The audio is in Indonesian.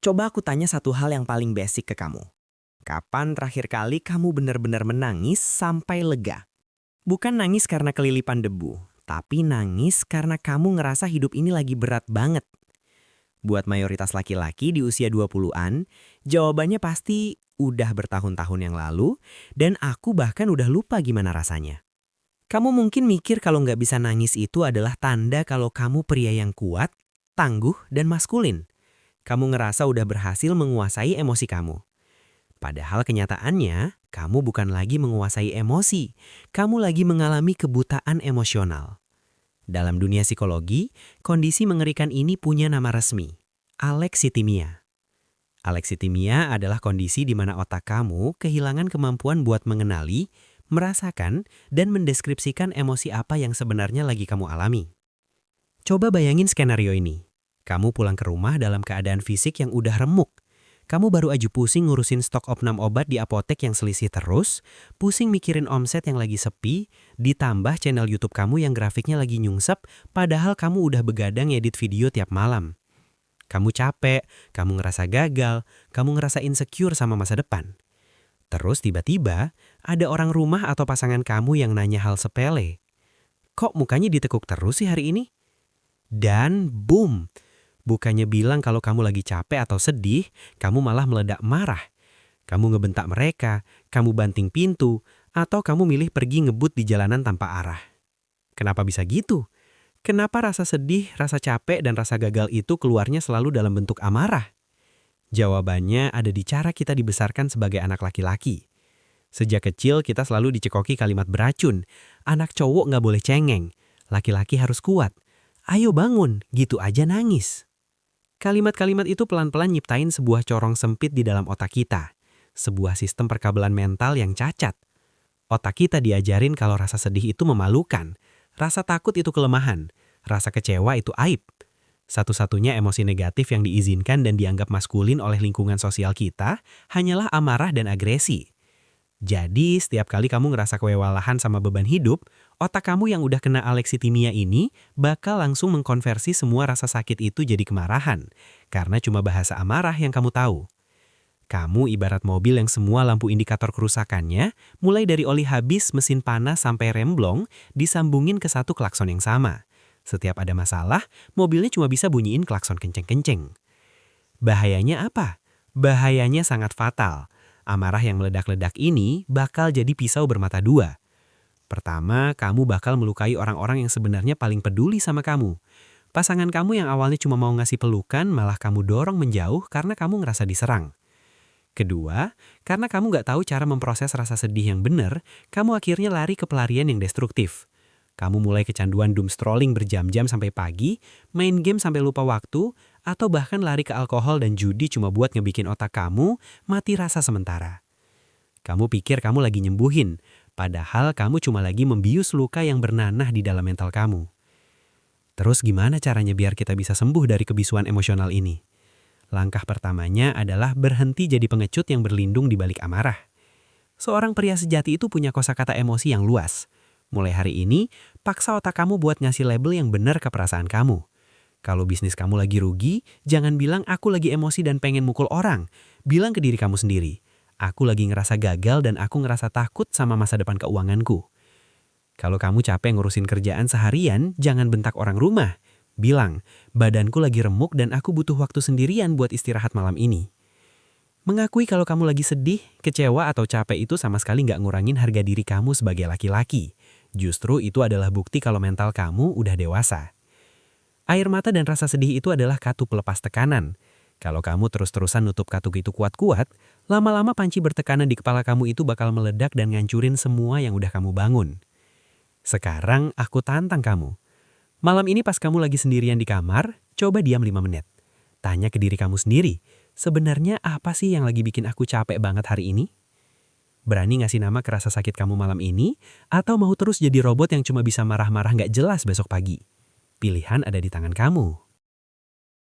Coba aku tanya satu hal yang paling basic ke kamu. Kapan terakhir kali kamu benar-benar menangis sampai lega? Bukan nangis karena kelilipan debu, tapi nangis karena kamu ngerasa hidup ini lagi berat banget. Buat mayoritas laki-laki di usia 20-an, jawabannya pasti udah bertahun-tahun yang lalu, dan aku bahkan udah lupa gimana rasanya. Kamu mungkin mikir kalau nggak bisa nangis itu adalah tanda kalau kamu pria yang kuat, tangguh, dan maskulin. Kamu ngerasa udah berhasil menguasai emosi kamu. Padahal kenyataannya, kamu bukan lagi menguasai emosi. Kamu lagi mengalami kebutaan emosional. Dalam dunia psikologi, kondisi mengerikan ini punya nama resmi, alexitimia. Alexitimia adalah kondisi di mana otak kamu kehilangan kemampuan buat mengenali, merasakan, dan mendeskripsikan emosi apa yang sebenarnya lagi kamu alami. Coba bayangin skenario ini. Kamu pulang ke rumah dalam keadaan fisik yang udah remuk. Kamu baru aja pusing ngurusin stok opnam obat di apotek yang selisih terus, pusing mikirin omset yang lagi sepi, ditambah channel YouTube kamu yang grafiknya lagi nyungsep, padahal kamu udah begadang edit video tiap malam. Kamu capek, kamu ngerasa gagal, kamu ngerasa insecure sama masa depan. Terus tiba-tiba, ada orang rumah atau pasangan kamu yang nanya hal sepele. Kok mukanya ditekuk terus sih hari ini? Dan boom! Bukannya bilang kalau kamu lagi capek atau sedih, kamu malah meledak marah. Kamu ngebentak mereka, kamu banting pintu, atau kamu milih pergi ngebut di jalanan tanpa arah. Kenapa bisa gitu? Kenapa rasa sedih, rasa capek, dan rasa gagal itu keluarnya selalu dalam bentuk amarah? Jawabannya ada di cara kita dibesarkan sebagai anak laki-laki. Sejak kecil kita selalu dicekoki kalimat beracun. Anak cowok nggak boleh cengeng. Laki-laki harus kuat. Ayo bangun, gitu aja nangis. Kalimat-kalimat itu pelan-pelan nyiptain sebuah corong sempit di dalam otak kita. Sebuah sistem perkabelan mental yang cacat. Otak kita diajarin kalau rasa sedih itu memalukan. Rasa takut itu kelemahan. Rasa kecewa itu aib. Satu-satunya emosi negatif yang diizinkan dan dianggap maskulin oleh lingkungan sosial kita hanyalah amarah dan agresi. Jadi, setiap kali kamu ngerasa kewalahan sama beban hidup, otak kamu yang udah kena alexitimia ini bakal langsung mengkonversi semua rasa sakit itu jadi kemarahan. Karena cuma bahasa amarah yang kamu tahu. Kamu ibarat mobil yang semua lampu indikator kerusakannya, mulai dari oli habis, mesin panas, sampai remblong, disambungin ke satu klakson yang sama. Setiap ada masalah, mobilnya cuma bisa bunyiin klakson kenceng-kenceng. Bahayanya apa? Bahayanya sangat fatal. Amarah yang meledak-ledak ini bakal jadi pisau bermata dua. Pertama, kamu bakal melukai orang-orang yang sebenarnya paling peduli sama kamu. Pasangan kamu yang awalnya cuma mau ngasih pelukan, malah kamu dorong menjauh karena kamu ngerasa diserang. Kedua, karena kamu nggak tahu cara memproses rasa sedih yang benar, kamu akhirnya lari ke pelarian yang destruktif. Kamu mulai kecanduan doom scrolling berjam-jam sampai pagi, main game sampai lupa waktu, atau bahkan lari ke alkohol dan judi cuma buat ngebikin otak kamu mati rasa sementara. Kamu pikir kamu lagi nyembuhin, padahal kamu cuma lagi membius luka yang bernanah di dalam mental kamu. Terus gimana caranya biar kita bisa sembuh dari kebisuan emosional ini? Langkah pertamanya adalah berhenti jadi pengecut yang berlindung di balik amarah. Seorang pria sejati itu punya kosakata emosi yang luas. Mulai hari ini, paksa otak kamu buat ngasih label yang benar ke perasaan kamu. Kalau bisnis kamu lagi rugi, jangan bilang aku lagi emosi dan pengen mukul orang. Bilang ke diri kamu sendiri, aku lagi ngerasa gagal dan aku ngerasa takut sama masa depan keuanganku. Kalau kamu capek ngurusin kerjaan seharian, jangan bentak orang rumah. Bilang, badanku lagi remuk dan aku butuh waktu sendirian buat istirahat malam ini. Mengakui kalau kamu lagi sedih, kecewa, atau capek itu sama sekali nggak ngurangin harga diri kamu sebagai laki-laki. Justru itu adalah bukti kalau mental kamu udah dewasa. Air mata dan rasa sedih itu adalah katu pelepas tekanan. Kalau kamu terus-terusan nutup katu itu kuat-kuat, lama-lama panci bertekanan di kepala kamu itu bakal meledak dan ngancurin semua yang udah kamu bangun. Sekarang aku tantang kamu. Malam ini pas kamu lagi sendirian di kamar, coba diam 5 menit. Tanya ke diri kamu sendiri, sebenarnya apa sih yang lagi bikin aku capek banget hari ini? Berani ngasih nama ke rasa sakit kamu malam ini, atau mau terus jadi robot yang cuma bisa marah-marah nggak jelas besok pagi? Pilihan ada di tangan kamu.